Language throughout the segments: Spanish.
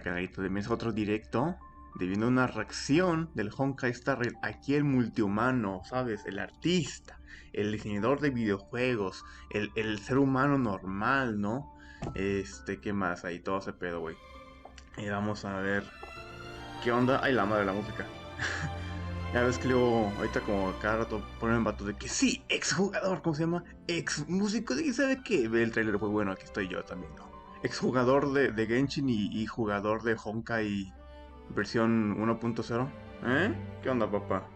canalito de mes otro directo de viendo una reacción del Honkai Star Rail. Aquí el multihumano, ¿sabes? El artista, el diseñador de videojuegos, el ser humano normal, ¿no? ¿Qué más? Ahí todo ese pedo, güey. Y vamos a ver qué onda. Ay, la madre de la música. Ya ves que luego, ahorita como cada rato ponen vatos de que sí, exjugador, ¿cómo se llama? Ex músico, ¿y sabe qué? Ve el trailer, pues bueno, aquí estoy yo también, ¿no? Exjugador de Genshin y jugador de Honkai versión 1.0. ¿Eh? ¿Qué onda, papá?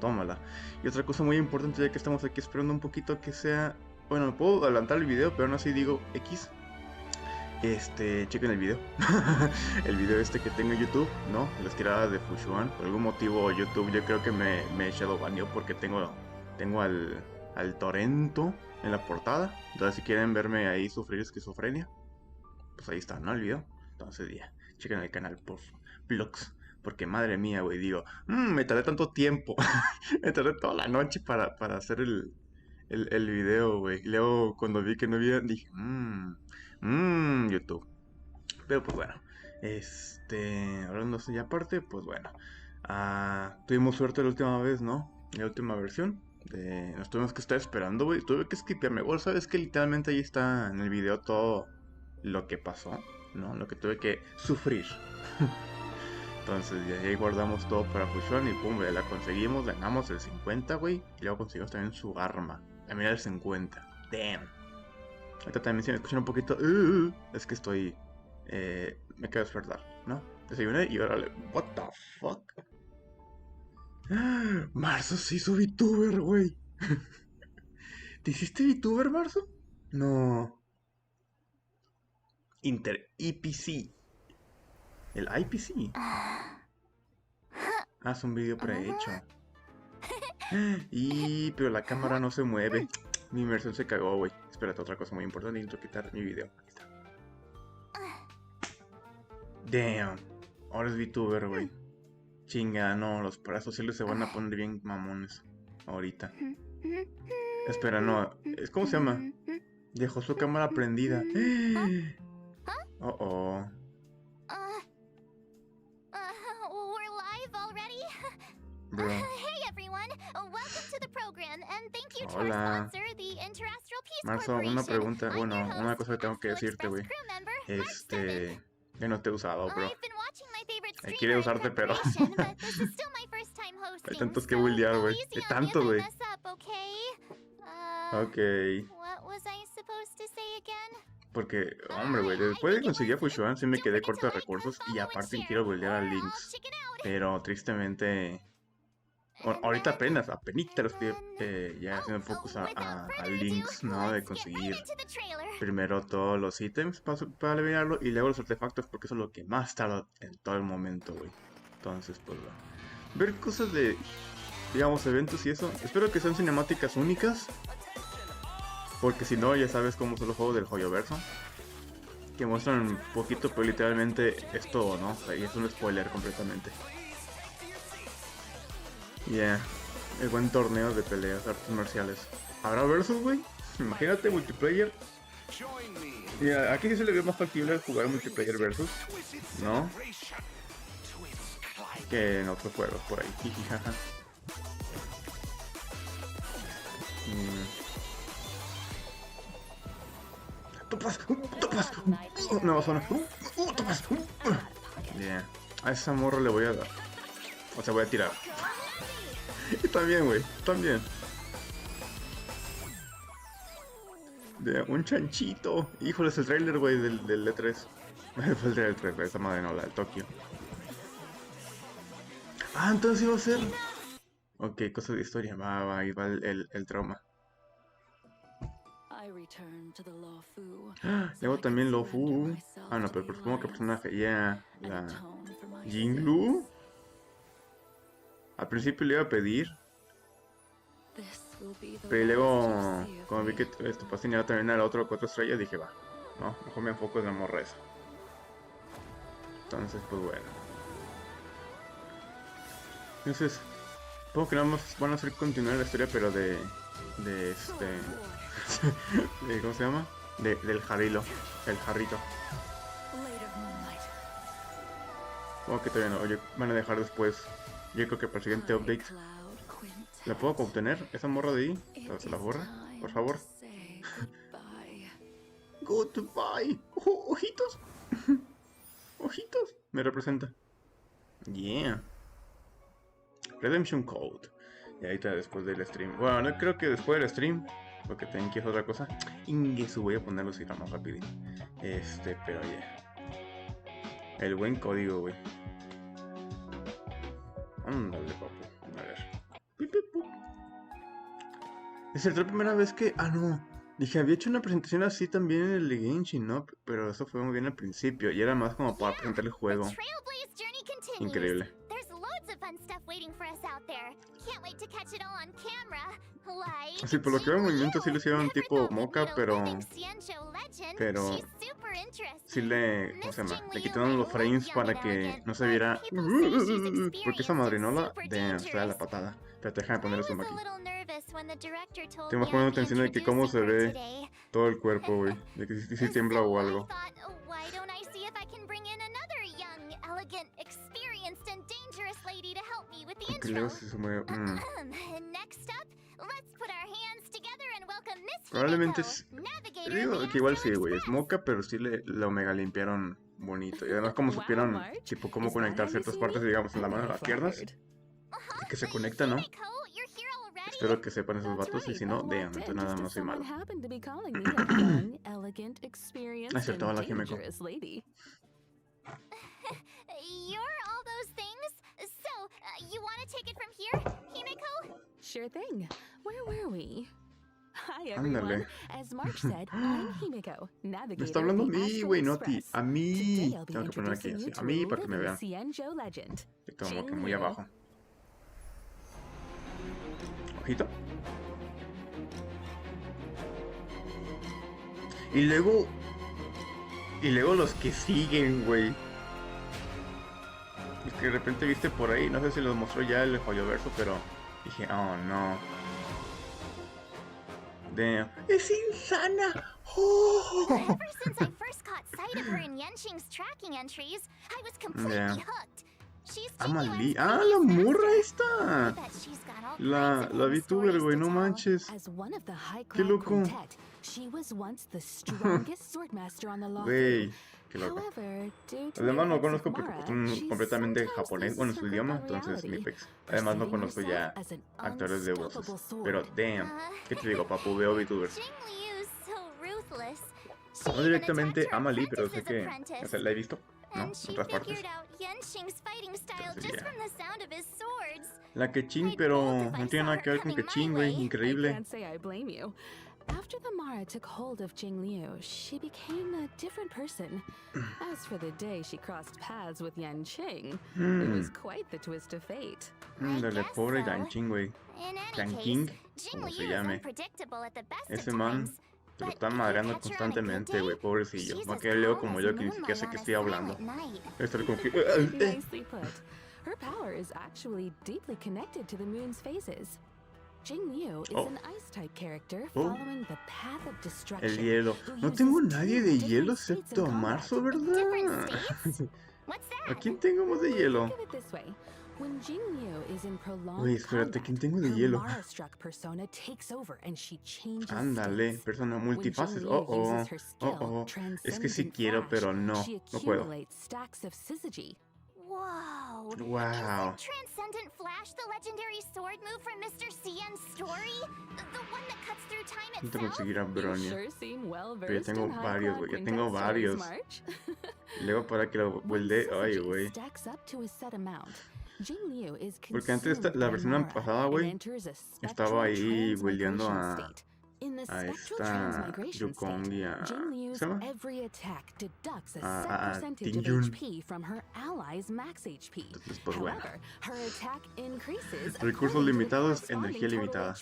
Tómala. Y otra cosa muy importante, ya que estamos aquí esperando un poquito que sea... Bueno, me puedo adelantar el video, pero aún así digo X. Chequen el video. El video que tengo en YouTube, ¿no? Las tiradas de Fushuan. Por algún motivo YouTube yo creo que me shadowbaneó porque tengo al Torrento en la portada. Entonces si quieren verme ahí sufrir esquizofrenia, pues ahí está, ¿no? El video. Entonces ya, chequen el canal por vlogs. Porque madre mía, güey, digo, me tardé tanto tiempo. Me tardé toda la noche para hacer el video, güey. Luego cuando vi que no había, dije, YouTube. Pero pues bueno, hablando así aparte, pues bueno. Tuvimos suerte la última vez, ¿no? La última versión. Nos tuvimos que estar esperando, güey. Tuve que skipearme. Bueno, sabes que literalmente ahí está en el video todo lo que pasó, ¿no? Lo que tuve que sufrir. Entonces ya ahí guardamos todo para Fusion y pum, ya la conseguimos, ganamos el 50, güey. Y luego conseguimos también su arma. A mí el 50. Damn. Ahorita también si me escuchan un poquito, es que estoy... me quedo a despertar, ¿no? Desayuné y órale, what the fuck. Marzo se hizo VTuber, güey. ¿Te hiciste VTuber, Marzo? No. IPC. El IPC. Es un vídeo prehecho. Pero la cámara no se mueve. Mi inmersión se cagó, güey. Espérate, otra cosa muy importante. Necesito quitar mi video. Aquí está. Damn. Ahora es VTuber, güey. Chinga, no. Los paras sociales se van a poner bien mamones. Ahorita. Espera, no. ¿Cómo se llama? Dejó su cámara prendida. Oh. We're live already? Bro. Hey everyone, welcome to the program and thank you to our Hola. sponsor, the Interastral Peace Marzo, Corporation. una pregunta, I'm bueno, your host, una cosa que tengo que Astral decirte, güey. Express crew member, Mark Stebbin. Que no te he usado, bro. I've been watching my favorite Quiere streamer in usarte, pero preparation, but this is still my first time hosting. hay tantos que so buildear, go güey. easy Hay on me tantos, if I güey. mess up, okay? Ok. What was I supposed to say again? Porque, hombre, güey, después de conseguir a Fushuan sí me quedé corto de recursos y aparte quiero buildear a Links. Pero tristemente... ahorita apenas lo estoy ya haciendo focus a Links, ¿no? De conseguir primero todos los ítems para eliminarlo y luego los artefactos porque eso es lo que más tarda en todo el momento, güey. Entonces, pues, bueno. Ver cosas de, digamos, eventos y eso. Espero que sean cinemáticas únicas. Porque si no, ya sabes cómo son los juegos del Joyoverso. Que muestran un poquito, pero literalmente es todo, ¿no? Y es un spoiler completamente. El buen torneo de peleas artes marciales. ¿Habrá versus, güey? Imagínate multiplayer. Aquí sí se le ve más factible jugar multiplayer versus, ¿no? Que en otros juegos por ahí. ¡Topas! Nueva zona. ¡Topas! A esa morra le voy a dar. O sea, voy a tirar. Y también, güey. También. Un chanchito. Híjole, es el trailer, güey, del E3. Fue el trailer 3, esa madre no, la del Tokio. Entonces iba a ser... Ok, cosa de historia. Ahí va el trauma. Luego también Lofu. No, pero supongo que personaje. La Jinglu. Al principio le iba a pedir. Pero luego, como vi que esto pasinaba también a la otra 4 estrellas, dije, va. No, mejor me enfoco en la morra esa. Entonces, pues bueno. Entonces, supongo que nada más van a hacer continuar la historia, pero de ¿cómo se llama? Del jarrilo. El jarrito. que todavía no. Oye, van a dejar después. Yo creo que para el siguiente update. ¿La puedo obtener? ¿Esa morra de ahí? ¿Se la borra? Por favor. Goodbye. Ojitos. Ojitos. Me representa. Yeah. Redemption Code. Y ahí está después del stream. Bueno, no creo que después del stream. Porque tengo que hacer otra cosa. Ingesu, voy a ponerlo así más rápido. Pero yeah. El buen código, güey. Ándale, papu. A ver. Es la primera vez que... Ah, no. Dije, había hecho una presentación así también en el de Genshin, ¿no? Pero eso fue muy bien al principio. Y era más como para presentar el juego. Increíble. Sí, por lo que veo en movimiento sí lo hicieron tipo moca, pero sí le... ¿Cómo se llama? Le quitaron los frames para que no se viera... Porque esa madrinola de la patada. Pero déjame poner el zoom aquí. Estoy más poniendo atención de que cómo se ve todo el cuerpo, güey. De que si tiembla o algo. Que luego se mueve... Probablemente es... Digo que igual sí, güey. Es moca, pero sí lo mega limpiaron bonito. Y además como supieron, tipo, cómo conectar ciertas partes, digamos, en la mano, en las piernas. Y que se conecta, ¿no? Espero que sepan esos vatos, y si no, damn, entonces nada más soy malo. Acertaba la Himeko. You're all those things? So, you want to take it from here, Himeko? Sure thing. Where were we? Hi everyone. As March said, I'm Himeko, navigator. Me está hablando a mí, güey, no a ti. A mí. Tengo que poner aquí así. A mí para que me vean. Estoy como que muy abajo. Ojito. Y luego los que siguen, güey. Es que de repente viste por ahí, no sé si los mostró ya el Joyoverso, pero dije, oh no. Damn. ¡Es insana! ¡Oh! Ever since I first caught sight of her in Yenching's tracking entries, I was completely hooked. She's Amalí. ¡Ah, la morra esta! La VTuber, güey, no manches. ¡Qué loco! Güey, qué loco. Además no conozco porque pues, son completamente japonés, bueno, su idioma, entonces ni pex. Además no conozco ya actores de voces. Pero damn, ¿qué te digo, papu? Veo VTubers. No directamente a Amalí, pero sé que, o sea, la he visto, ¿no? En otras partes. La Quechín, pero no tiene nada que ver con Quechín, güey, increíble. After the Mara took hold of Jingliu, she became a different person. As for the day she crossed paths with Yanqing, it was quite the twist of fate. Dale, pobre Yanqing, güey. Yanqing, como se llame. Ese man se lo está madreando constantemente, güey, pobrecillo. No que leo como yo que ni siquiera sé qué estoy hablando. Estoy como que... Nicely put. Her power is actually deeply connected to the moon's phases. Jingliu is an ice-type character following the path of destruction. El hielo. No tengo nadie de hielo excepto a Marzo, ¿verdad? ¿A quién tengo más de hielo? Uy, espérate, ¿quién tengo de hielo? Ándale, persona multifaces. Es que sí quiero, pero no puedo. Whoa. Wow. Is Transcendent Flash the legendary sword move from Mr. CN's story? The one that cuts through time itself? Intento conseguir a Bronya. Pero ya tengo varios, güey. Ya tengo varios. Luego para que lo vuelve. Ay, güey. Porque antes la versión pasada, güey, estaba ahí buildeando a esta Yukong y a... ¿Cómo se llama? A Tingyun. Entonces, pues bueno. Recursos limitados, energía limitada.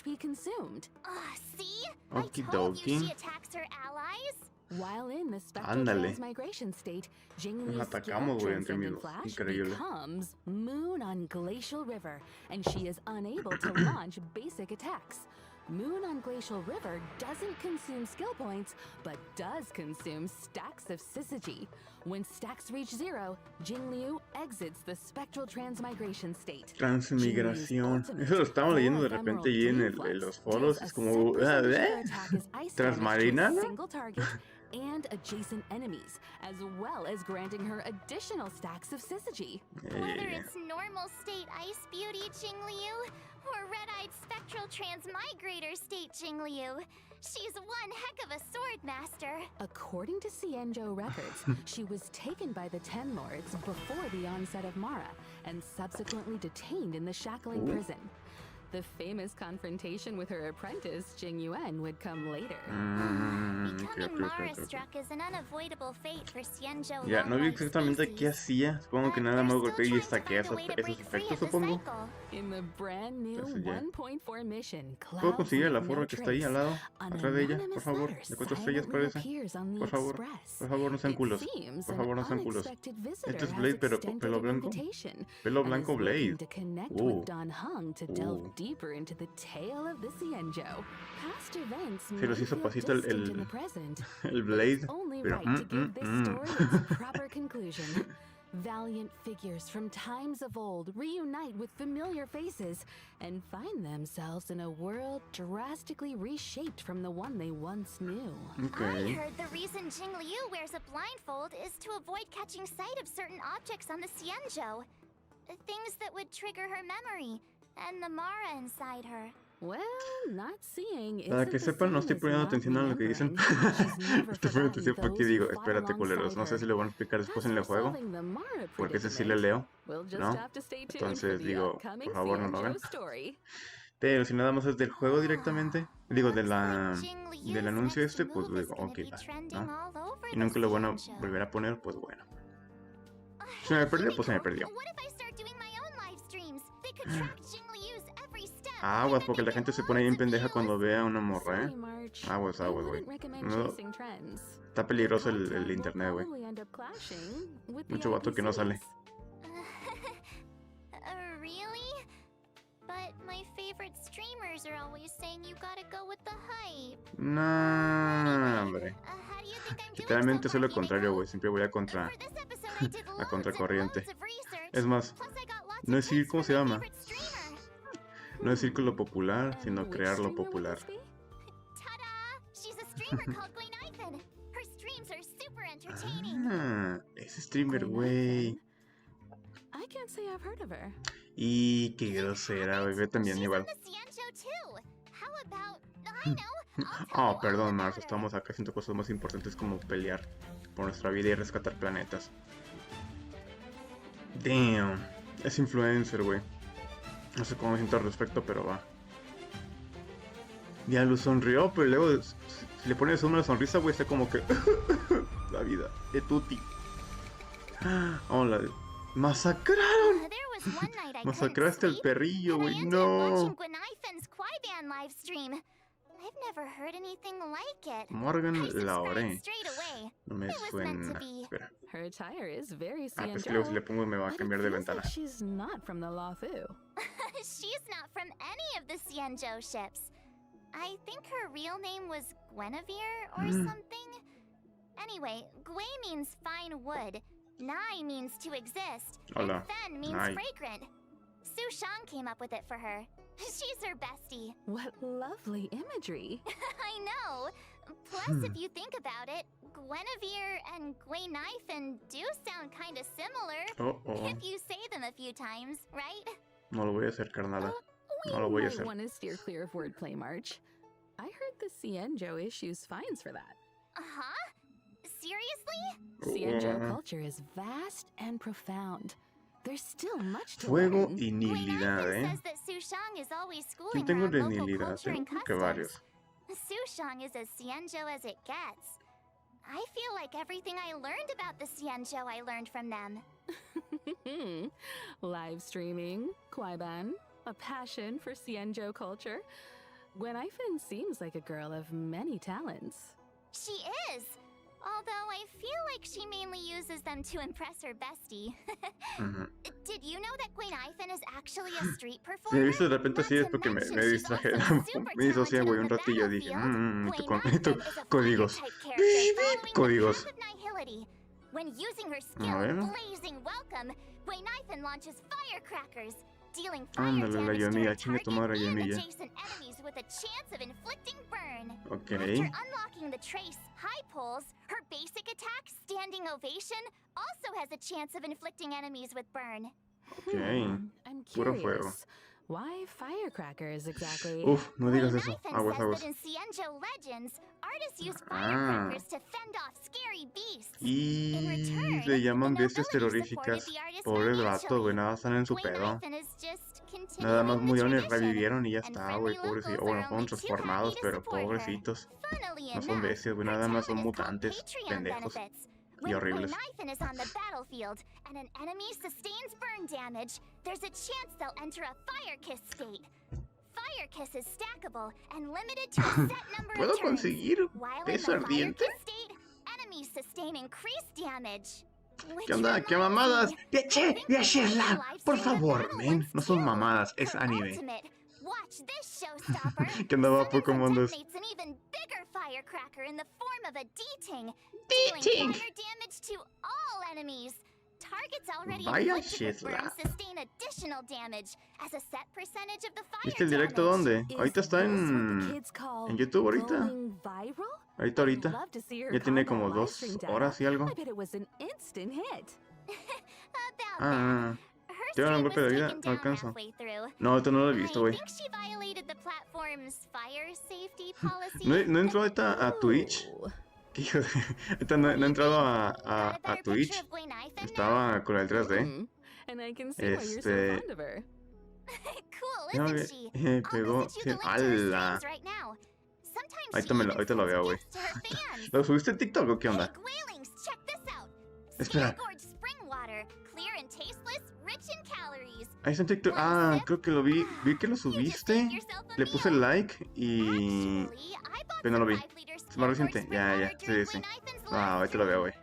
Okidoki. Ándale. Nos atacamos, güey, entre amigos. Increíble. Moon on Glacial River doesn't consume skill points, but does consume stacks of syzygy. When stacks reach 0, Jingliu exits the spectral transmigration state. Transmigración. Eso lo estamos leyendo de repente ahí en los foros. Es como... ¿Transmarinada? And adjacent enemies, as well as granting her additional stacks of syzygy. Whether it's normal state Ice Beauty Jingliu or red-eyed spectral transmigrator state Jingliu, she's one heck of a sword master. According to Xianzhou records, she was taken by the Ten Lords before the onset of Mara and subsequently detained in the shackling prison. The famous confrontation with her apprentice, Jing Yuan, would come later. Becoming Mara-struck is an unavoidable fate for Xianzhou. Ya, no vi exactamente qué hacía. Supongo que nada más golpeé y saqué esos efectos, supongo. ¿Puedo conseguir la forra que está ahí al lado? Atrás de ella, por favor. ¿De 4 estrellas parece? Por favor, no sean culos. Por favor, no sean culos. Este es Blade, pero pelo blanco. Pelo blanco Blade. Deeper into the tale of the Xianzhou. Past events se los hizo pasito el Blade, pero proper conclusion. Valiant figures from times of old reunite with familiar faces and find themselves in a world drastically reshaped from the one they once knew. I heard the reason Jingliu wears a blindfold is to avoid catching sight of certain objects on the Xianzhou. Things that would trigger her memory. And the Mara inside her. Well, not seeing. Para que sepan, no estoy poniendo atención a lo que dicen. Estoy poniendo atención porque digo, espérate, culeros. No sé si lo van a explicar después en el juego. Porque ese sí le leo. ¿No? Entonces digo, por favor, no lo hagan. Pero si nada más es del juego directamente, digo, del anuncio este, pues digo, ok, ¿no? Y nunca lo van a volver a poner, pues bueno. Si me perdió, pues se me perdió. Aguas, porque la gente se pone bien pendeja cuando ve a una morra, Aguas, güey. No, está peligroso el internet, güey. Mucho vato que no sale. Really? But my favorite streamers are always saying you gotta go with the hype. No, hombre. Literalmente soy lo contrario, güey. Siempre voy a contracorriente. Es más, no decir cómo se llama. No decir con lo popular, sino crear lo popular. Ah, ese streamer, güey. Y qué grosera, güey. Ve también igual. Oh, perdón, Mars. Estamos acá haciendo cosas más importantes como pelear por nuestra vida y rescatar planetas. Damn. Es influencer, güey. No sé cómo me siento al respecto, pero va. Ya lo sonrió, pero luego si le pones una sonrisa, güey, está como que... la vida de Tuti. Oh, la... ¡Masacraron! Masacraste al perrillo, güey. No. Morgan Laure. No me suena. Espera. Ah, pues que luego si le pongo me va a cambiar de ventana. She's not from any of the Xianzhou ships. I think her real name was Guinevere or something. Anyway, Gui means fine wood. Nai means to exist. Hola. And Fen means fragrant. Su Shang came up with it for her. She's her bestie. What lovely imagery. I know. Plus, if you think about it, Guinevere and Guinaifen do sound kind of similar. If you say them a few times, right? No lo voy a hacer, carnala. No lo voy a hacer. Want to steer clear of wordplay, March. I heard the Xianzhou issues fines for that. Seriously? Xianzhou culture is vast and profound. There's still much to Fuego learn. y nihilidad, Yo tengo de nihilidad, tengo que varios. Su Shang is as Xianzhou as it gets. I feel like everything I learned about the Xianzhou I learned from them. Live streaming, Kwaiban, a passion for Xianzhou culture. Guinaifen seems like a girl of many talents. She is. Although I feel like she mainly uses them to impress her bestie. Did you know that Gwenithan is actually a street Si me performer? viste de repente así es porque me distraje. Me disocié, güey, un ratillo. Dije, códigos. Códigos. When using her skill Blazing Welcome, Gwenithan launches firecrackers, dealing fire Ándale, la damage to llamilla, her chingue tu target madre, and llamilla. adjacent enemies with a chance of inflicting burn. Ok. After unlocking the Trace High Pulls, her basic attack, Standing Ovation, also has a chance of inflicting enemies with burn. Ok. I'm Puro fuego. curious. Why firecrackers exactly? Uf, no digas eso. Gwenithan Aguas, says aguas. that in Cienjo Legends, artists use firecrackers to fend off scary beasts. In Y return, le llaman the bestias nobility supported terroríficas. the artist Pobres vatos, financially. güey, nada, están en su pedo. Gwenithan is just Nada más continuing the murieron y tradition, revivieron y ya and está, güey, friendly pobrecitos. locals Bueno, are fueron only too transformados, happy to pero support her. pobrecitos. Funnily No son enough, bestias, güey, her nada más son talent is called mutantes, Patreon pendejos benefits. y When horribles. Gwenithan is on the battlefield and an enemy sustains burn damage, there's a chance they'll enter a Fire Kiss state. Fire Kiss is stackable and limited to a set number ¿Puedo of turns. conseguir While in beso the Fire ardiente? Kiss state, enemies sustain increased damage. ¿Qué onda? ¿Qué mamadas? ¡Ya, Sherla! Por favor, men. No son mamadas, es anime. Watch this showstopper. ¿Qué andaba Summons poco and mandos? detonates an even bigger firecracker in the form of a D-Ting, D-Ting. dealing fire damage to all enemies. Targets already Vaya inflicted with burn Sherla. sustain additional damage as a set percentage of the fire ¿Viste el directo damage. dónde? Is Ahorita está this what the en kids call YouTube ahorita. going viral? Ahorita. Love to see her Ya tiene combo como live 2 stream data. horas y algo. I bet it was an instant hit. About Ah, that. Her ¿te dan un stream golpe de was vida? taken No down alcanzo. halfway through. No, ahorita no lo he visto, I güey. think she violated the platform's fire safety policy. No entró ahorita a Twitch. Oh. Hijo de... Ahorita no he entrado a Twitch. Estaba con el 3D. Hmm. And I can see why you're so Este... fond of her. Cool, No, isn't she? pegó... I'll message you the link to her ¡Hala! streams right now. Sometimes Ahorita, she even ahorita lo sends veo, güey. gifts to her fans. ¿Lo subiste en TikTok o qué onda? Hey, Gwailings, check this out. Espera. Sea Gorge spring water, clear and tasteless, rich in calories. Ahí está en TikTok. Ah, creo que lo vi. Vi que lo subiste. Le puse like y... Actually, I bought Pero no lo vi. some 5 liter Es más Sea Gorge reciente. spring Ya, water sí, during sí. Gwenithan's Ah, live ahorita lo veo, güey.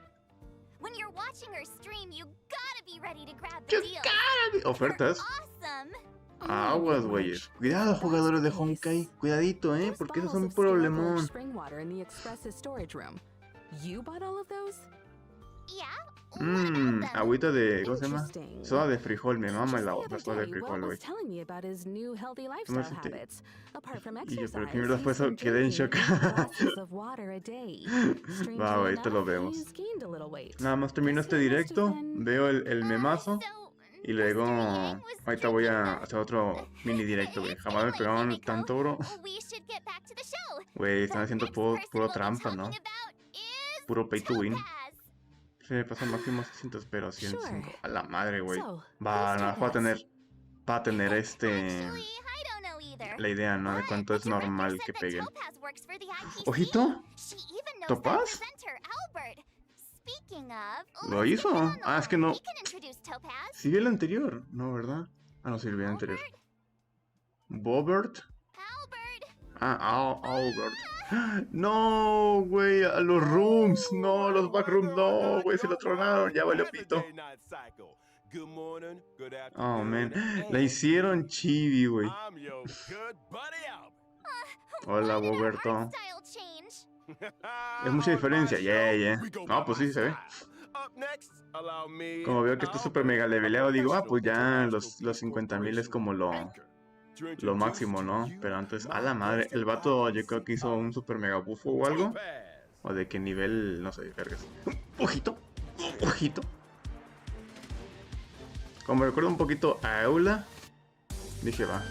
When you're watching her stream, you gotta be ready to grab ¡Qué the deal. cara! ¿Ofertas? Awesome. Aguas, güeyes. Cuidado, jugadores de Honkai. Cuidadito, porque esos son un problemón. Spring water in the Express's storage room. You bought all of those? Yeah. What about them? Agüita de... ¿Cómo se llama? Interesting. Soda de frijol. Me mama Just la the other soda de day, frijol, Will güey. was telling me about his new healthy lifestyle reciente. habits. Apart from Y exercise, yo, pero que mierda fue he's eso, been quedé en drinking shock. 8 glasses of water a day. Strangely Va, güey, te lo enough, vemos. he's gained a little weight. Nada más termino este directo, veo el memazo y luego ahorita voy a hacer otro mini directo, güey. Jamás me pegaban tanto, bro. Güey, están haciendo puro trampa, ¿no? Puro pay to win. Se me pasa máximo 600, pero 105. A la madre, güey. Va a tener la idea, ¿no? De cuánto es normal que peguen. ¿Ojito? ¿Topaz? ¿Lo hizo? Ah, es que no. Sí vi el anterior, ¿no, verdad? Ah, no, sí vi el anterior. ¿Bobert? Ah, Albert. No, güey, a los rooms. No, los backrooms, no, güey, se lo tronaron. Ya valió pito. Oh, man. La hicieron chibi, güey. Hola, Boberto. Es mucha diferencia, yeah. No, pues sí se ve. Como veo que está súper mega leveleado, digo, pues ya los 50,000 es como lo máximo, ¿no? Pero antes, a la madre, el vato yo creo que hizo un super mega bufo o algo. O de qué nivel, no sé, vergas. Ojito. Como recuerdo un poquito a Eula, dije, va.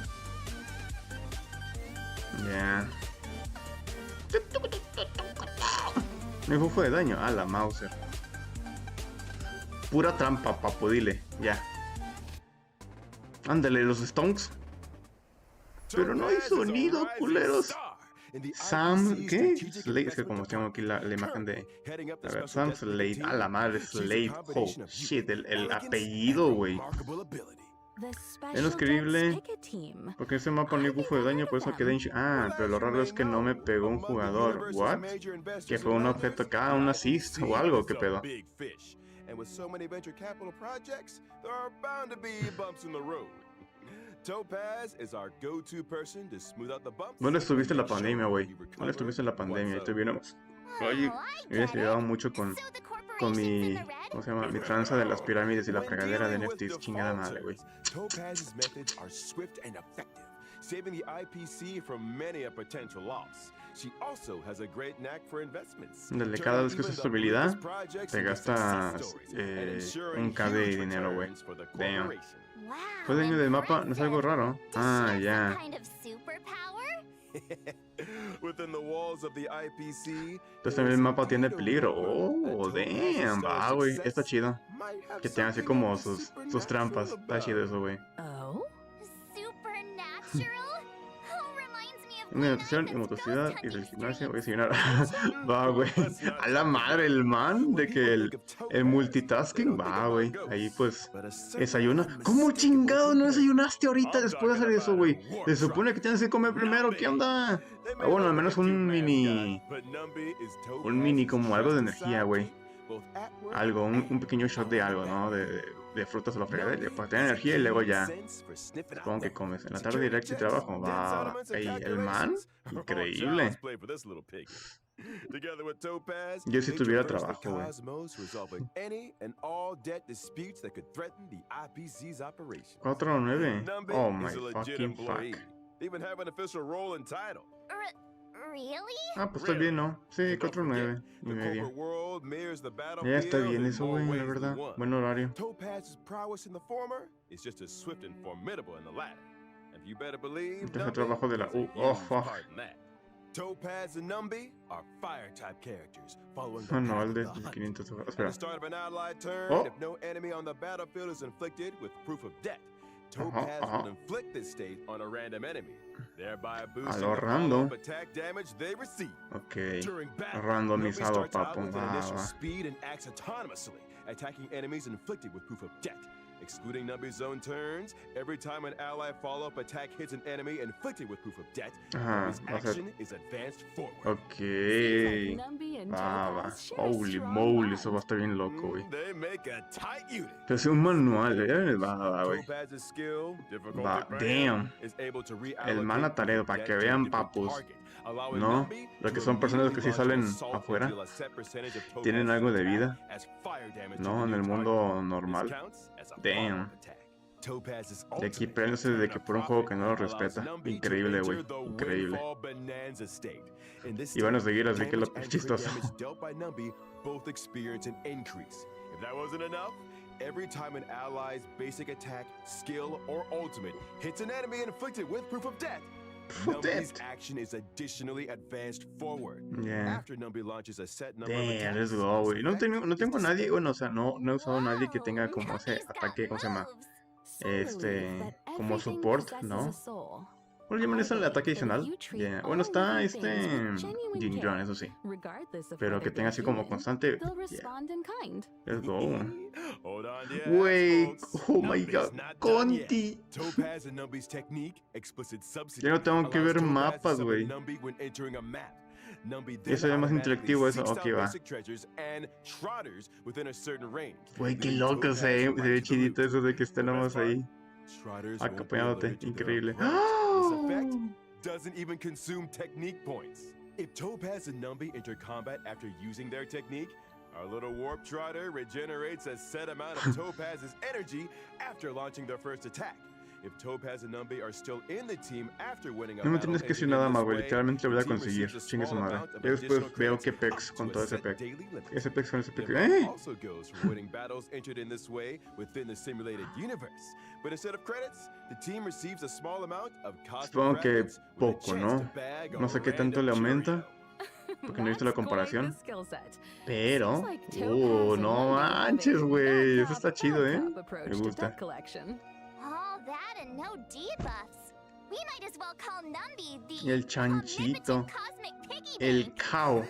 Ya. Me bufo de daño. A la Mauser. Pura trampa, papo, dile. Ya. Ándale, los stonks. Pero no hay sonido, culeros. Sam, ¿qué? Slade, es que como tengo aquí la imagen de... A ver, Sam Slade, a la madre, Slade. Oh, shit, el apellido, güey. Es creíble. Porque ese mapa no hay bufo de daño, por eso quedé en... Ah, pero lo raro es que no me pegó un jugador. ¿What? Que fue un objeto acá, un assist o algo, ¿qué pedo? ¿Dónde estuviste en la pandemia, güey? ¿Dónde estuviste en la pandemia? Ahí te vimos. Oye, me hubiera ayudado mucho con mi... ¿Cómo se llama? Mi tranza de las pirámides y la fregadera de NFTs. Chingada madre, güey. Saving the IPC from many a potential loss. She also has a great knack for investments. Desde cada vez que usas tu habilidad, te gastas un K de dinero, güey. Damn. ¿Fue dueño del mapa? ¿No es algo raro? Ah, ya. Entonces también el mapa tiene peligro. Oh, damn. Va, güey. Está chido. Que tenga así como sus trampas. Está chido eso, güey. Una natación y motocidad y del gimnasio. Voy a enseñar. Va, güey. A la madre, el man de que el multitasking. Va, güey. Ahí pues desayuna. ¿Cómo chingado no desayunaste ahorita después de hacer eso, güey? Se supone que tienes que comer primero. ¿Qué onda? Ah, bueno, al menos un mini como algo de energía, güey. Algo, un pequeño shot de algo, ¿no? De frutas o la fregadera para tener energía y luego ya supongo que comes. En la tarde directo y trabajo. Va, ahí el man, increíble. Yo si tuviera trabajo, güey. 4 o 9. Oh my fucking fuck. Ah, pues está bien, ¿no? Sí, 4 o 9 y media. Ya está bien eso, güey, la verdad. Buen horario. Deja trabajo de la U. Oh, fuck. No, el de 500. Espera. Oh. A lo random. Ok. Randomizado, papo. Excluding Numby's own turns, every time an ally follow-up attack hits an enemy inflicted with proof of debt, Numby's action is advanced forward. Ok. Va. Holy moly, eso va a estar bien loco, güey. Pero es un manual, va, güey. Va, damn. El man atareo, para que vean, papus. No, los que son personas que sí salen afuera tienen algo de vida. No, en el mundo normal. Damn. De aquí préndose de que por un juego que no lo respeta. Increíble, güey. Increíble. Y van a seguir, así que lo chistoso. Every time an ally's basic attack, skill, or ultimate hits an enemy inflicted with proof of death, Numby's action is additionally advanced forward. After Numby launches a set number of attacks. Let's go, güey. No tengo nadie, bueno, o sea, no he usado a nadie que tenga como ese ataque, ¿cómo se llama? Como support, ¿no? ¿Cómo llaman eso el ataque adicional? Bueno, está Jin John, eso sí. Pero que tenga así como constante. Let's go. Wey, oh my god, Conti. Ya no tengo que ver mapas, güey. Eso es más interactivo, eso. Ok, va. Güey, qué loco se ve chidito eso de que esté nomás ahí acompañándote. Increíble. Doesn't even consume technique points. If Topaz and Numby enter combat after using their technique, our little warp trotter regenerates a set amount of Topaz's energy after launching their first attack. If Topaz and Numby are still in the team after winning a battle, no me tienes que decir nada más, güey. Literalmente lo voy a conseguir. Chingue su madre. Y después veo qué pex con todo ese pex. Ese pex con ese pex. Also goes for winning battles entered in this way within the simulated universe. But instead of credits, the team receives a small amount of cosmic. Supongo que poco, ¿no? No sé qué tanto le aumenta. Porque no he visto la comparación. Pero... no manches, güey. Eso está chido, ¿eh? Me gusta. Y el chanchito. El cow.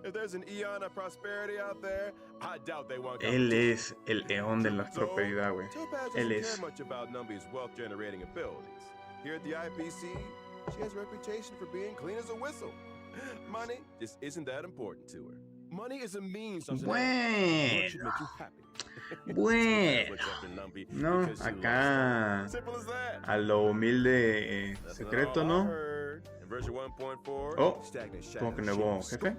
If there's an eon of prosperity out there, I doubt they won't. Él es el eón de la prosperidad, güey. Él es. Much about Numby's wealth-generating abilities. Here at the IPC, she has a reputation for being clean as a whistle. Money just isn't that important to her. Money is a means to Bueno. Bueno. No, acá a lo humilde secreto, ¿no? Oh, como que nuevo jefe.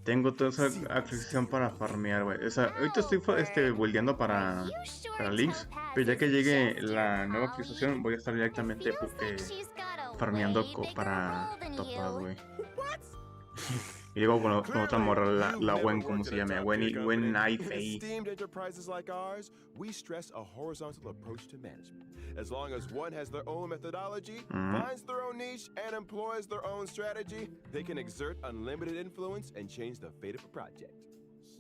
Tengo toda esa adquisición para farmear, güey. Ahorita estoy buildeando para links, pero ya que llegue la nueva actualización voy a estar directamente farmeando para topaz, güey. Y luego con otra morra, la Gwen, como se llama, Gwen Fei. As long as one has their own methodology, finds their own niche, and employs their own strategy, they can exert unlimited influence and change the fate of a project.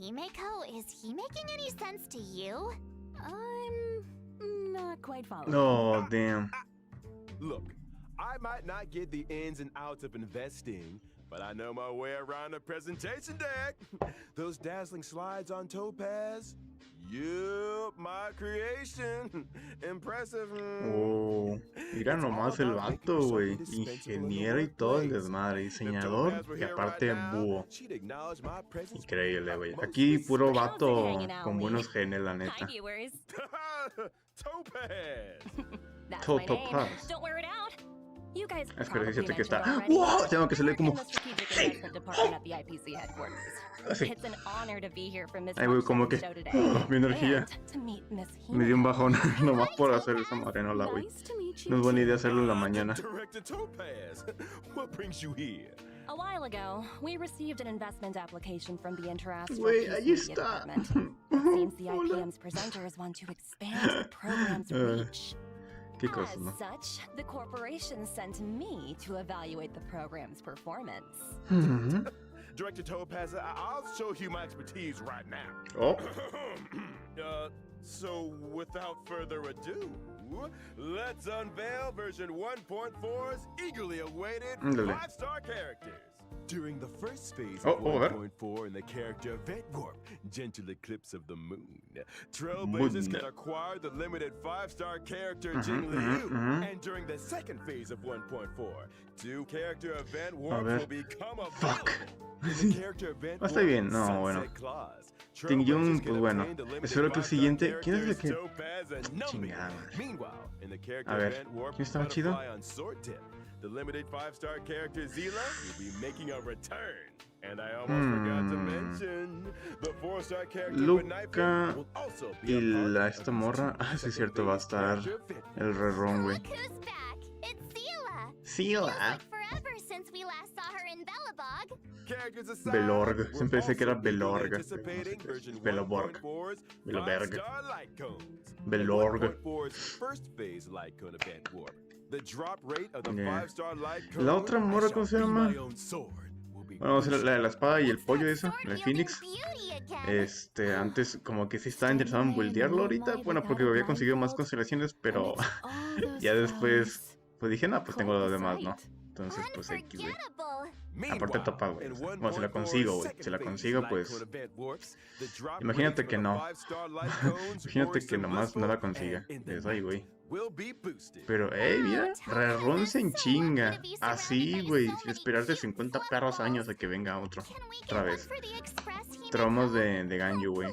Himeko, is he making any sense to you? I'm not quite following. Oh, damn. Look, I might not get the ins and outs of investing, but I know my way around a presentation deck. Those dazzling slides on Topaz. Yup, my creation. Impressive. Oh, mira nomás el vato, güey. Ingeniero y todo el desmadre. Diseñador y aparte búho. Increíble, güey. Aquí puro vato con buenos genes, la neta. Topaz. Espera, fíjate que está. ¡Wow! Tengo que salir como. Así. Ay, güey, como que. Mi energía. Me dio un bajón nomás por hacer esa madre, no la güey. No es buena idea hacerlo en la mañana. A while ago, we received an investment application from the Interest Güey, ahí está. Seems the IPM's presenters want to expand the program's reach. As such, the corporation sent me to evaluate the program's performance. Director Topaz, I'll show you my expertise right now. Oh. So without further ado, let's unveil version 1.4's eagerly awaited 5-star characters. During the first phase of 1.4 in the character Event Warp, Gentle Eclipse of the Moon, Trailblazers can acquire the limited 5-star character Jing Liu, and during the second phase of 1.4, 2 character Event Warp will become available. Está bien, no, bueno. Ting Jung, pues bueno. Espero que el siguiente. ¿Quién es el que.? Chingada. A ver, ¿quién estaba chido? The limited 5-star character Zila will be making a return. And I almost forgot to mention the 4-star character Luca y esta morra. Ah, sí es cierto, va a estar el re-ron, güey. Zila. Belorg. Siempre pensé que era Belorg. Beloborg. Beloberg. Belorg. La otra morra, ¿cómo se llama? Bueno, vamos a hacer la de la espada y el pollo esa, la de Phoenix. Antes como que sí estaba interesado en buildearlo ahorita. Bueno, porque había conseguido más constelaciones, pero ya después pues dije, no, pues tengo lo demás, ¿no? Entonces, pues X, güey. Aparte topa, güey. Bueno, si la consigo, güey. Si la consigo, pues. Imagínate que no. Imagínate que nomás no la consiga. Es ahí, güey. Pero, mira, re-runs en chinga. Así, güey. Sin esperarte 50 perros años a que venga otra vez. Tromos de Ganyu, güey.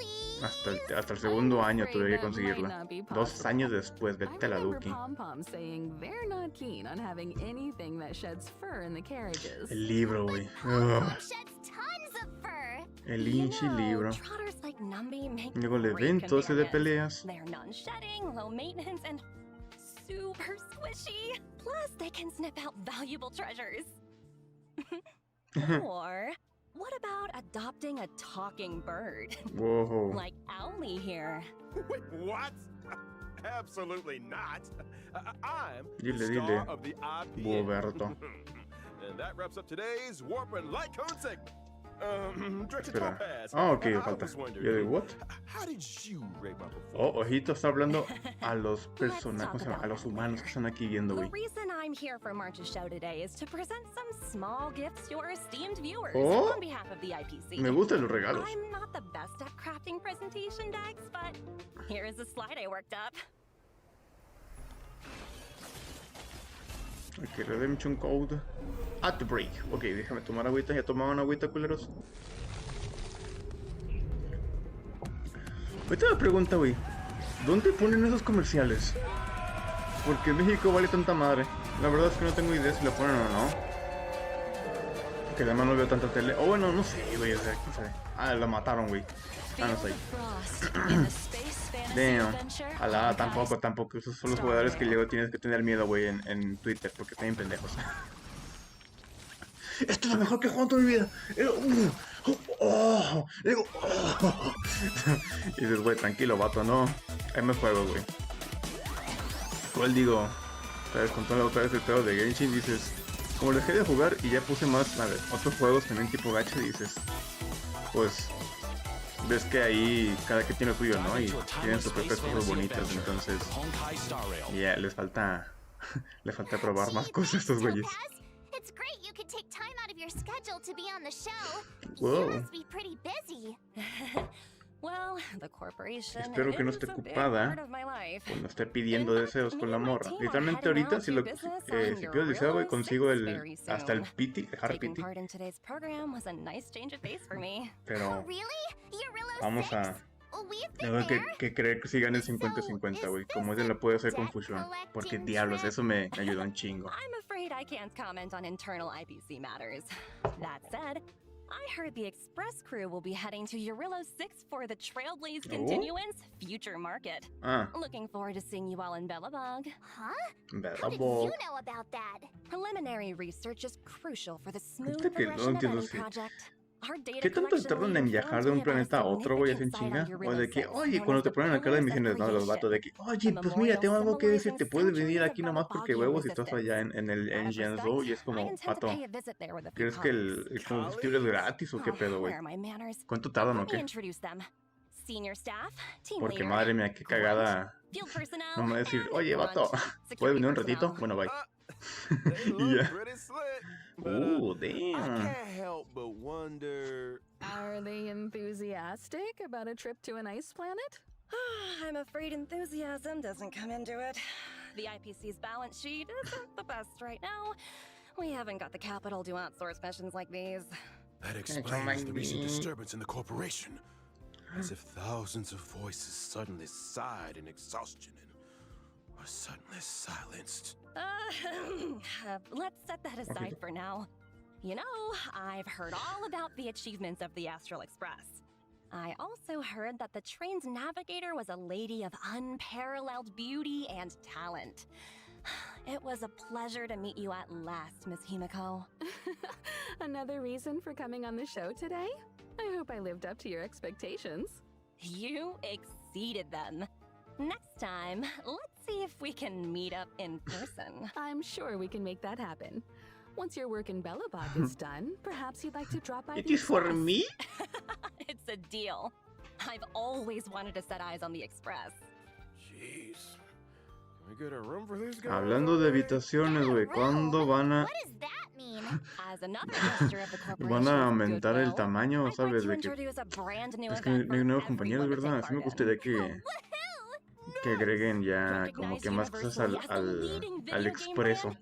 Hasta el segundo año tuve que conseguirla. 2 años después, vete a la Duki. El libro, güey. El hinchi libro. Luego el evento ese de peleas. Super squishy. Plus, they can snip out valuable treasures. Or, what about adopting a talking bird? Whoa. Like Owly here. Wait, what? Absolutely not. I'm the star of the IPM. Boberto. And that wraps up today's Warp and Light Cone segment. Espera. Ah, ok, falta. Yo digo, what? Oh, ojito, está hablando a los personajes, a los humanos que están aquí viendo, güey. Oh, me gustan los regalos. Ok, redemption code. At the break. Ok, déjame tomar agüita. Ya tomaban agüita, culeros. Ahorita me pregunta, güey, ¿dónde ponen esos comerciales? Porque en México vale tanta madre. La verdad es que no tengo idea si lo ponen o no. Que además no veo tanta tele. O bueno, no sé, güey, o sea, quién sabe. Ah, la mataron, güey. Ah, no sé. Damn. Alá, tampoco. Esos son los jugadores que luego tienes que tener miedo, güey, en Twitter, porque están bien pendejos. Esto es lo mejor que he jugado en toda mi vida. Y dices, güey, tranquilo, vato, no. Ahí me juego, güey. Igual digo, ¿sabes? Con todo otra vez el pedo de Genshin, dices, como dejé de jugar y ya puse más, a ver, otros juegos también tipo gacha, dices, pues, ves que ahí cada que tiene suyo, ¿no? Y tienen sus propias cosas bonitas, entonces, ya, les falta probar más cosas a estos güeyes. It's great you could take time out of your schedule to be on the show. Whoa. You must be pretty busy. Well, the corporation Espero que no esté ocupada cuando esté pidiendo deseos con la morra. Literalmente ahorita si pido deseo, güey, consigo hasta el pity, dejar pity. Pero vamos a tengo que creer que sigan el 50-50, güey. Como ella la puede hacer confusión. Porque diablos, eso me ayudó un chingo. I can't comment on internal IPC matters. That said, I heard the Express crew will be heading to Urillo 6 for the Trailblaze Continuance Future Market. Looking forward to seeing you all in Bellabog. Huh? How did you know about that? Preliminary research is crucial for the smooth progression of any project. ¿Qué tanto tardan en viajar de un planeta a otro, güey, así en chinga? O de que, oye, cuando te ponen acá las misiones, no, los vatos de que, oye, pues mira, tengo algo que decir, te puedes venir aquí nomás porque huevos y estás allá en el Engine Zoo, y es como, pato, ¿crees que el combustible es gratis o qué pedo, güey? ¿Cuánto tardan o qué? Porque madre mía, qué cagada. No me va a decir, oye, vato, ¿puedes venir un ratito? Bueno, bye. Yeah. Ooh, damn. I can't help but wonder. Are they enthusiastic about a trip to an ice planet? I'm afraid enthusiasm doesn't come into it. The IPC's balance sheet isn't the best right now. We haven't got the capital to outsource missions like these. That explains the recent disturbance in the corporation. As if thousands of voices suddenly sighed in exhaustion and were suddenly silenced. Let's set that aside for now. You know, I've heard all about the achievements of the Astral Express. I also heard that the train's navigator was a lady of unparalleled beauty and talent. It was a pleasure to meet you at last, Miss Himiko. Another reason for coming on the show today? I hope I lived up to your expectations. You exceeded them. Next time, let's see if we can meet up in person. I'm sure we can make that happen. Once your work in Bellabog is done, perhaps you'd like to drop by. It is for me? It's a deal. I've always wanted to set eyes on the Express. Jeez. Can we get a room for these guys? Hablando de habitaciones, güey, ¿cuándo van a... van a aumentar el tamaño, sabes? De que... Es que no hay nuevos compañeros, ¿verdad? Así me gustaría que agreguen ya como que más cosas al expreso,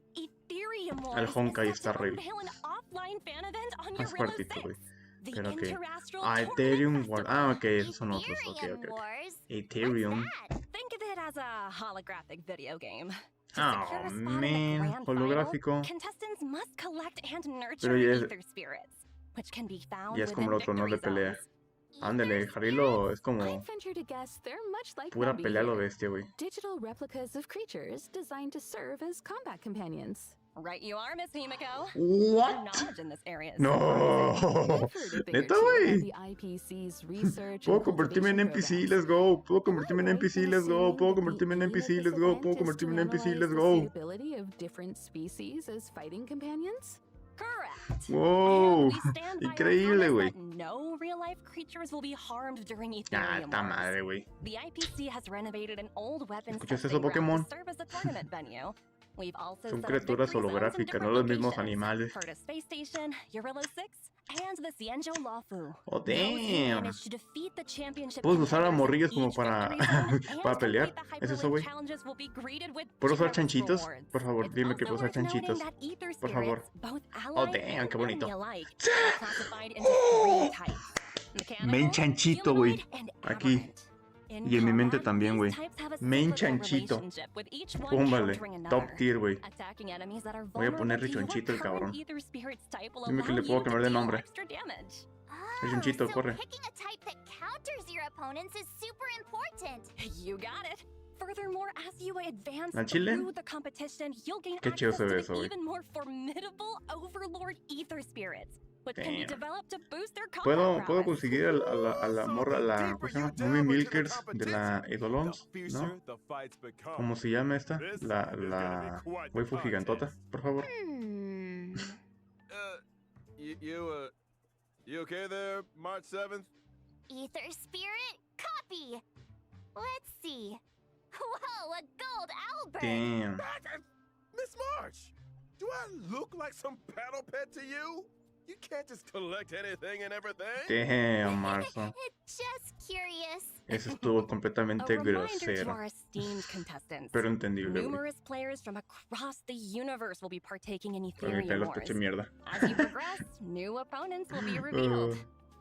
al Honkai Star Rail, más partito, güey. Pero que Ethereum World, ok, esos son otros, ok. Ethereum. Oh man, holográfico. Pero ya es como el otro, no de pelea. Ándale, Jarilo es como pura pelea lo bestia, güey. Digital replicas of creatures designed to serve as combat companions. Right you are, Miss Himiko. What? No. Neta, güey. Puedo convertirme en NPC, let's go. Puedo convertirme en NPC, let's go. Puedo convertirme en NPC, let's go. Puedo convertirme en NPC, let's go. Correct. Wow, And we stand by our increíble, güey. promise that no real-life creatures will be harmed during Ah, Ethereum esta Wars. madre, güey. The IPC has renovated an old weapons ¿Escuchas testing eso, ground Pokémon? to serve as a tournament venue. We've also Son set up criaturas victory zones in holográficas, no different los mismos locations. animales. Herta Space Station, Eurolo 6, and the Xianzhou Luofu. Oh, Those who damn. manage to defeat the championship Puedes usar a contenders in morrillos como each para, victory zone para and pelear. complete the ¿Es eso, hyperlink güey? challenges will be greeted with ¿Puedo usar generous chanchitos? rewards. Por favor, It's dime que also puedo usar worth noting chanchitos. that ether Por favor. spirits, both Oh, allied damn, and qué bonito. enemy alike, are classified into 3 types. Main Mechanical, chanchito, güey. humanoid, and Aquí. aberrant. In Y en mi mente combat, también, güey. these types have a Main cyclical chanchito. relationship, with each one Púmbale. countering another. Top tier, güey. Attacking enemies that are Voy a poner vulnerable to your Richonchito, el current cabrón. ether spirit's type will Dime que allow le puedo you to cambiar de deal nombre. extra damage. Richonchito, so corre. picking a type that counters your opponents is super important. You got it. Furthermore, as you advance ¿Al chile? through the competition, you'll gain Qué chido access se ve to eso, güey. even more formidable overlord ether spirits, which can be Damn. developed to boost their combat ¿Puedo prowess. conseguir a la morra, la, ¿cómo se llama? Mummy Milkers de la Eidolons, ¿no? ¿Cómo se llama esta? La waifu gigantota, por favor. You okay there, March 7th? Ether spirit copy. Let's see. Whoa, a gold Albert. Damn. Miss March, do I look like some paddle pet to you? You can't just collect anything and everything. Damn, Marzo. Just curious. Eso estuvo A completamente reminder to grosero. our esteemed contestants. Pero entendible, güey. Numerous players from across the universe will be partaking in Con mi Ethereum pelo Wars. hecho mierda. As you progress, new opponents will be revealed.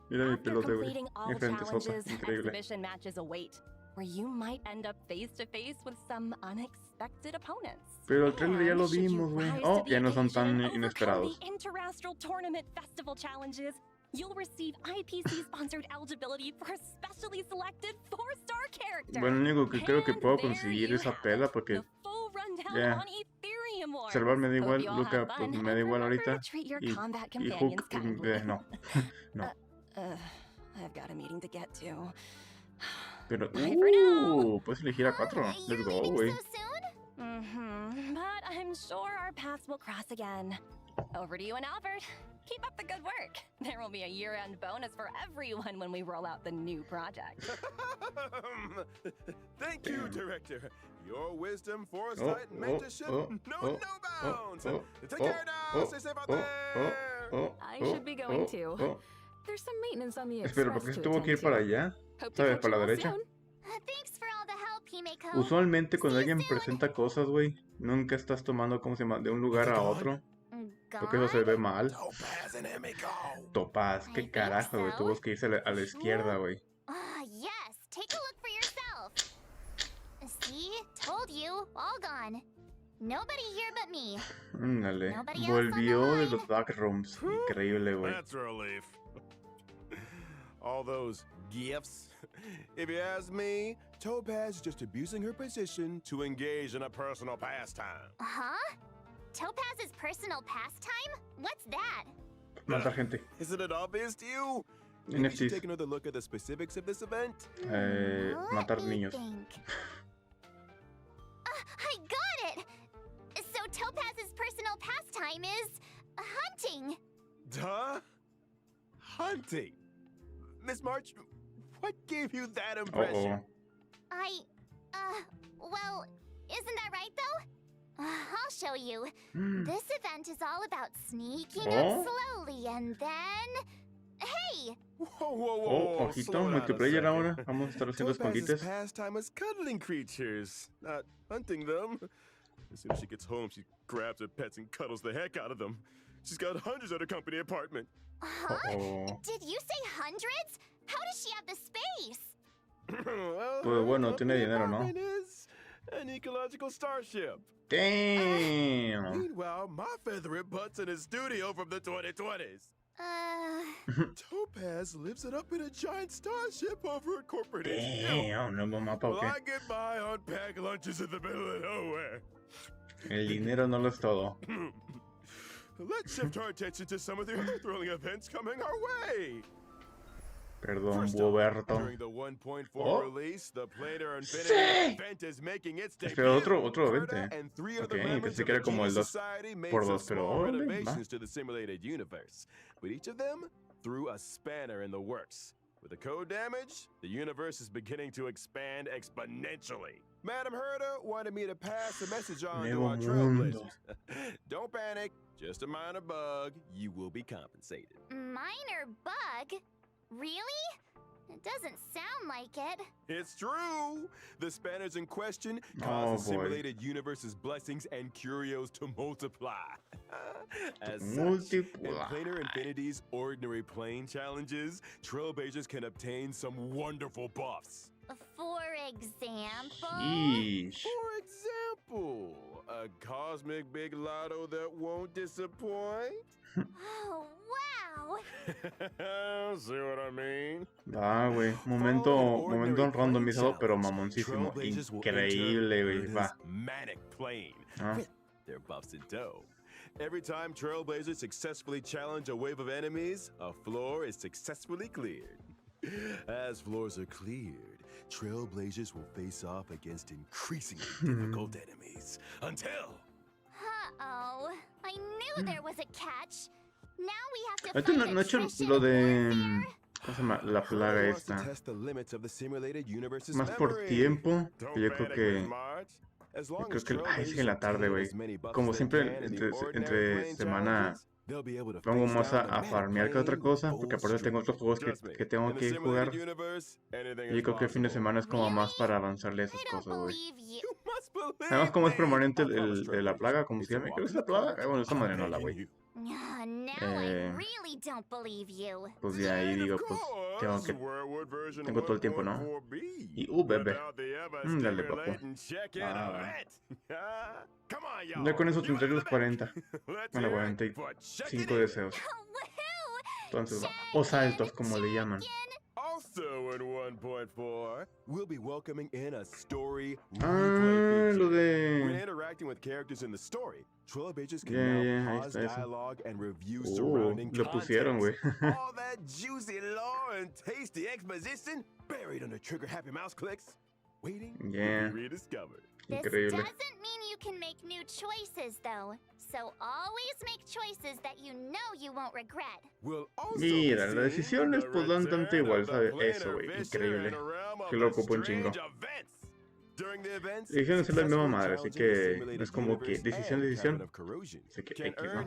Mira mi After pelote, güey. completing all Diferente sota. challenges, Increíble. exhibition matches await, where you might end up face to face with some unexpected opponents. Pero el trailer ya lo And should you vimos, güey. rise Oh, to the ya no son occasion tan and overcome inesperados. the Interastral Tournament Festival challenges, you'll receive IPC-sponsored eligibility for a specially selected 4-star character. Bueno, lo único que creo que And puedo there conseguir you esa have pela it, porque the full rundown ya, on Ethereum Wars. observar me da Hope igual, you all Luca have fun, me and da igual remember ahorita. to treat your Y combat Hook, companions kindly. no. No. I've got a meeting to get to. Pero, Bye for now. puedes elegir a 4. You're Let's go, leaving güey. so soon? But I'm sure our paths will cross again. Over to you and Albert. Keep up the good work. There will be a year-end bonus for everyone when we roll out the new project. Thank you, Director. Your wisdom, foresight, and mentorship know no bounds. Take care now. Stay safe out there. I should be going too. There's some maintenance on the Espera, express ¿por qué se to tuvo que ir attend para to. allá? Hope to ¿Sabes? catch Para you la all derecha. soon. Thanks for all the help, Himeko. Usualmente cuando See you alguien soon. presenta cosas, güey, nunca estás tomando, ¿cómo se llama? De un lugar a otro. Porque eso se ve mal. Topaz and Emiko. Topaz, I qué think carajo, güey. so. Tuvo que irse a la izquierda, güey. Ah, yes. Take a look for yourself. See? Told you. All gone. Nobody here but me. Ándale. Nobody else Volvió on the de line. los backrooms. Increíble, güey. That's a relief. All those gifts. If you ask me, Topaz is just abusing her position to engage in a personal pastime. Huh? Topaz's personal pastime? What's that? Matar gente. Isn't it obvious to you? Maybe we should NFTs. take another look at the specifics of this event. Matar Let me niños. think. I got it! So Topaz's personal pastime is hunting. Duh? Hunting. Miss March, what gave you that impression? Well, isn't that right though? I'll show you. Mm. This event is all about sneaking Oh. up slowly and then... Hey! Whoa, whoa, whoa, Oh, whoa, ojito, slow down a multiplayer second. ahora. Vamos a estar haciendo Topaz's escondites. pastime is cuddling creatures, not hunting them. As soon as she gets home, she grabs her pets and cuddles the heck out of them. She's got hundreds at her company apartment. Huh? Oh. Did you say hundreds? How does she have the space? Well, Pues her bueno, tiene company dinero, ¿no? apartment is an ecological starship. Damn. Meanwhile, my favorite butt's in his studio from the 2020s. Topaz lives it up in a giant starship over at corporate HQ. Damn, ¿no mapa o Well, qué? I get by on packed lunches in the middle of nowhere. El dinero no lo es todo. Let's shift our attention to some of the other thrilling events coming our way. Perdón, Boberto. Oh. ¡Sí! Espera, otro 20. Ok, pensé que era como el 2x2, pero órale, va. But each of them threw a spanner in the works. With the code damage, the universe is beginning to expand exponentially. Madam Herder wanted me to pass the message on to our trailblazers. Don't panic, just a minor bug. You will be compensated. Minor bug? Really? It doesn't sound like it. It's true! The spanners in question cause the simulated universe's blessings and curios to multiply. As such, in Planar Infinity's ordinary plane challenges, trailblazers can obtain some wonderful buffs. For example? Yeesh. For example, a cosmic big lotto that won't disappoint. Oh, wow! See what I mean? Va, güey. Momento randomizado, pero mamoncísimo. Increíble, güey. Va. Manic plane. Ah. Their buffs in tow. Every time trailblazers successfully challenge a wave of enemies, a floor is successfully cleared. As floors are cleared, trailblazers will face off against increasingly difficult enemies until... Uh-oh. I knew there was a catch. Now we have to Esto find no he hecho attrition lo de... warfare. ¿Cómo se llama? La plaga esta. Más por tiempo. Que yo creo que... Ay, sí, en la tarde, güey. Como siempre, entre semana... Pongo más a farmear que otra cosa, porque aparte tengo otros juegos que tengo que jugar. Y yo creo que el fin de semana es como más para avanzarle a esas cosas, güey. Además, como es permanente de la plaga, como se llama, creo que es la plaga. Bueno, esa madre no la, güey. Pues de ahí digo, pues tengo todo el tiempo, ¿no? Y bebé. Dale, papá. Ya con eso tendré los 40. Bueno, 45 deseos. Entonces, o saltos, como le llaman. Also in 1.4, we'll be welcoming in a story replay feature. Lo de... When interacting with characters in the story, trailblazers can now pause dialogue and review surrounding lo pusieron, güey. All that juicy lore and tasty exposition buried under trigger-happy mouse clicks, waiting to be rediscovered. This doesn't mean you can make new choices, though. So always make choices that you know you won't regret. Mira, las decisiones pues dan tanto igual, ¿sabes? Eso, güey, increíble. Que lo ocupo un chingo. Decisiones es la misma madre, así que no es como que decisión. Así que X, ¿no?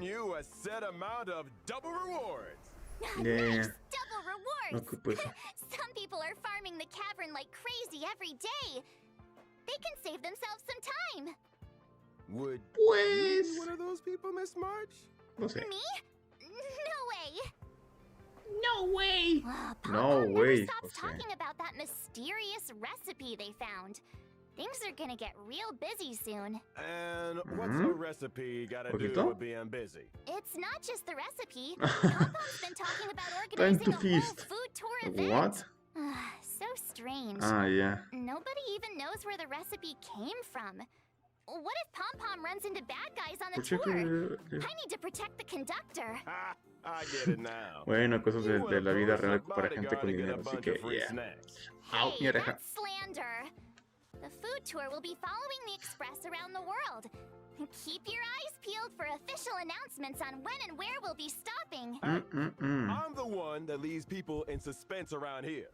No ocupo eso. Some people are farming the cavern like crazy every day. They can save themselves some time. Would you be one of those people, Miss March? No sé. Me? No way. No way. No way. Stop talking about that mysterious recipe they found. Things are gonna get real busy soon. And what's a recipe gotta do with being busy? It's not just the recipe. Compo's been talking about organizing a whole food tour event. What? So strange. Yeah. Nobody even knows where the recipe came from. What if Pom-Pom runs into bad guys on the tour? I need to protect the conductor. I get it now. Bueno, cosas de la vida real para gente con dinero, así que Hey, that's slander. The food tour will be following the express around the world. Keep your eyes peeled for official announcements on when and where we'll be stopping. I'm the one that leaves people in suspense around here.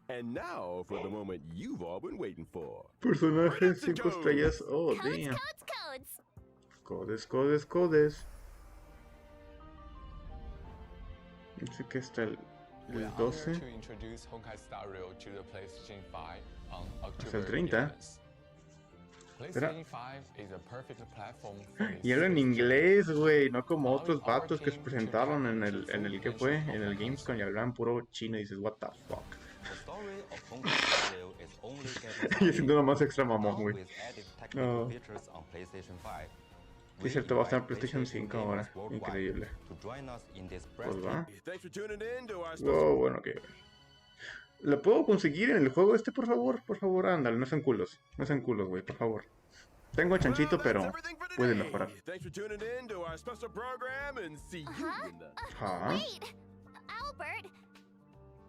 And now for the moment you've all been waiting for. Personajes 5 estrellas. Oh, damn. Codes. Dice que está el 12. To introduce Honkai Star Rail to the PlayStation 5 on Hasta el October 30. PlayStation 5 is a perfect platform for Y era en inglés, güey, no como otros vatos que se presentaron en el que fue, en el Gamescom y hablaban puro chino y dices, what the fuck. Y haciendo lo más extra mamón, güey. No. Sí, es cierto, va a estar en PlayStation 5 ahora. Increíble. Pues va. Wow, bueno, que... ¿La puedo conseguir en el juego este, por favor? Por favor, ándale, no sean culos, güey, por favor. Tengo chanchito, pero puede mejorar. Thanks for tuning in to our special program and see you in the... Wait, Albert,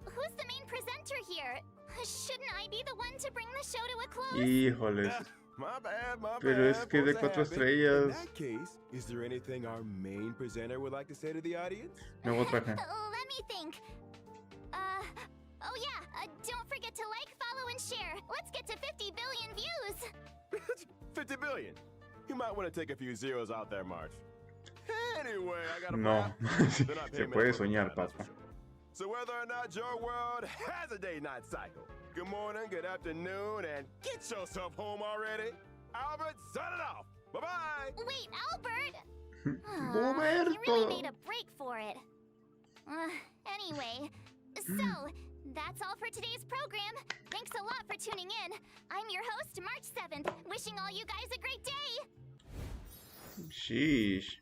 who's the main presenter here? Shouldn't I be the one to bring the show to a close? Híjoles. My bad, my Pero bad. es que de 4 In estrellas. that case, is there anything our main presenter would like to say to the audience? Nuevo traje. Let me think. Oh yeah, don't forget to like, follow, and share. Let's get to 50 billion views. 50 billion. You might want to take a few zeros out there, March. Anyway, I got a No. plan. They're not Se paying me puede enough for soñar, that, that's papá. for sure. So whether or not your world has a day-night cycle, good morning, good afternoon, and get yourself home already. Albert, sign it off. Bye-bye. Wait, Albert! You Roberto. really made a break for it. Anyway, so that's all for today's program. Thanks a lot for tuning in. I'm your host, March 7th, wishing all you guys a great day. Sheesh.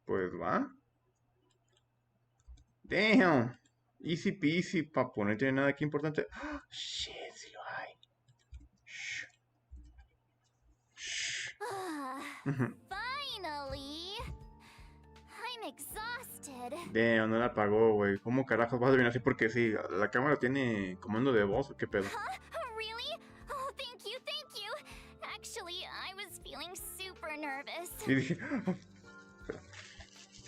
Pues va. Damn. Easy peasy, papu. No tiene nada aquí importante. Shit, sí lo hay. Shh. Shh. Finally! I'm exhausted. Damn, no la apagó, güey. ¿Cómo carajos vas a venir así? Porque sí, la cámara tiene comando de voz. ¿O qué pedo? Really? Oh, thank you, thank you. Actually, I was feeling super nervous. Y dije,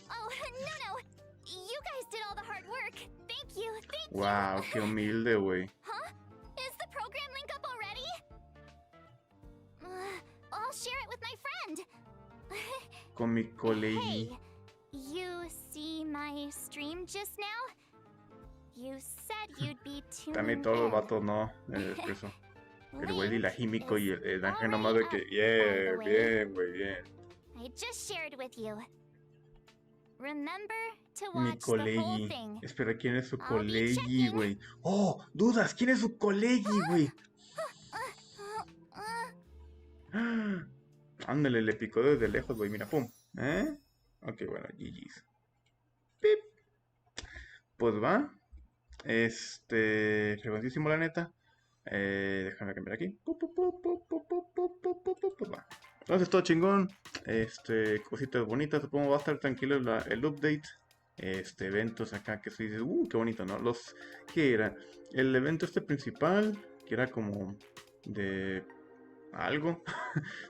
Oh, no. You guys did all the hard work. Thank you, thank you. wow, qué humilde, güey. Huh? Is the program link up already? I'll share it with my friend. Con mi colegui. Hey, you see my stream just now? You said you'd be tuning También todos los in. vatos, no. Eso. El güey dilajímico y el ángel Alright nomás de que, up, yeah, by the way. bien, güey, bien. I just shared with you. Remember to Mi watch the whole colegui. thing. Espera, ¿quién es su I'll be colegui, checking. güey? ¡Oh! ¡Dudas! ¿Quién es su colegui, güey? Ándale, le picó desde lejos, güey. Mira, pum. ¿Eh? Ok, bueno, GG's. Pip. Pues va. Fregoncísimo, la neta. Déjame cambiar aquí. Pues va. Entonces, todo chingón. Cositas bonitas. Supongo va a estar tranquilo el update. Eventos acá que se dice, qué bonito, ¿no? ¿Qué era? El evento principal, que era como de algo,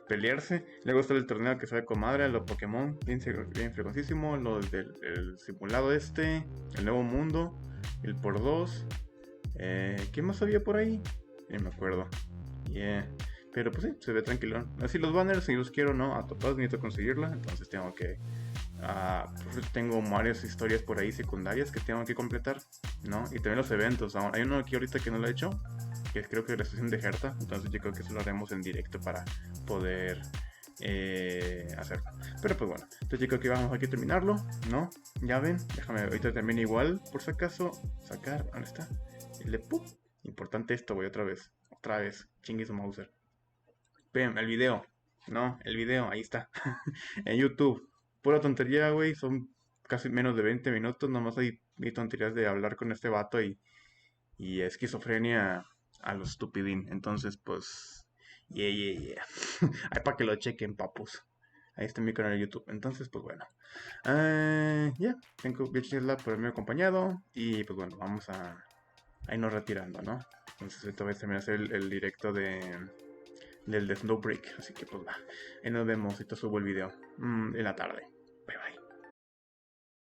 pelearse. Luego está el torneo que sale con madre, los Pokémon, bien fregoncísimo. Lo del el simulado el nuevo mundo, el por 2. ¿Qué más había por ahí? No me acuerdo. Yeah. Pero pues sí, se ve tranquilo. Así los banners, si los quiero, no, a todos necesito conseguirla. Entonces tengo que... pues tengo varias historias por ahí secundarias que tengo que completar, ¿no? Y también los eventos. Hay uno aquí ahorita que no lo he hecho, que creo que es la estación de Herta. Entonces yo creo que eso lo haremos en directo para poder hacerlo. Pero pues bueno, entonces yo creo que vamos aquí a terminarlo, ¿no? Ya ven, déjame ahorita también igual, por si acaso, sacar, ¿dónde está? El de ¡pum! Importante esto, güey, otra vez, chingue su Mauser. Ven, el video, no, el video, ahí está, en YouTube. Pura tontería, güey, son casi menos de 20 minutos, nomás hay tonterías de hablar con este vato y esquizofrenia a lo estupidín. Entonces, pues, yeah. Ahí para que lo chequen, papus. Ahí está mi canal de YouTube. Entonces, pues bueno. Ya, tengo que echarla por haberme acompañado. Y pues bueno, vamos a irnos retirando, ¿no? Entonces, esta vez también hacer el directo del de Snowbreak. Así que pues va. Ahí nos vemos y te subo el video en la tarde.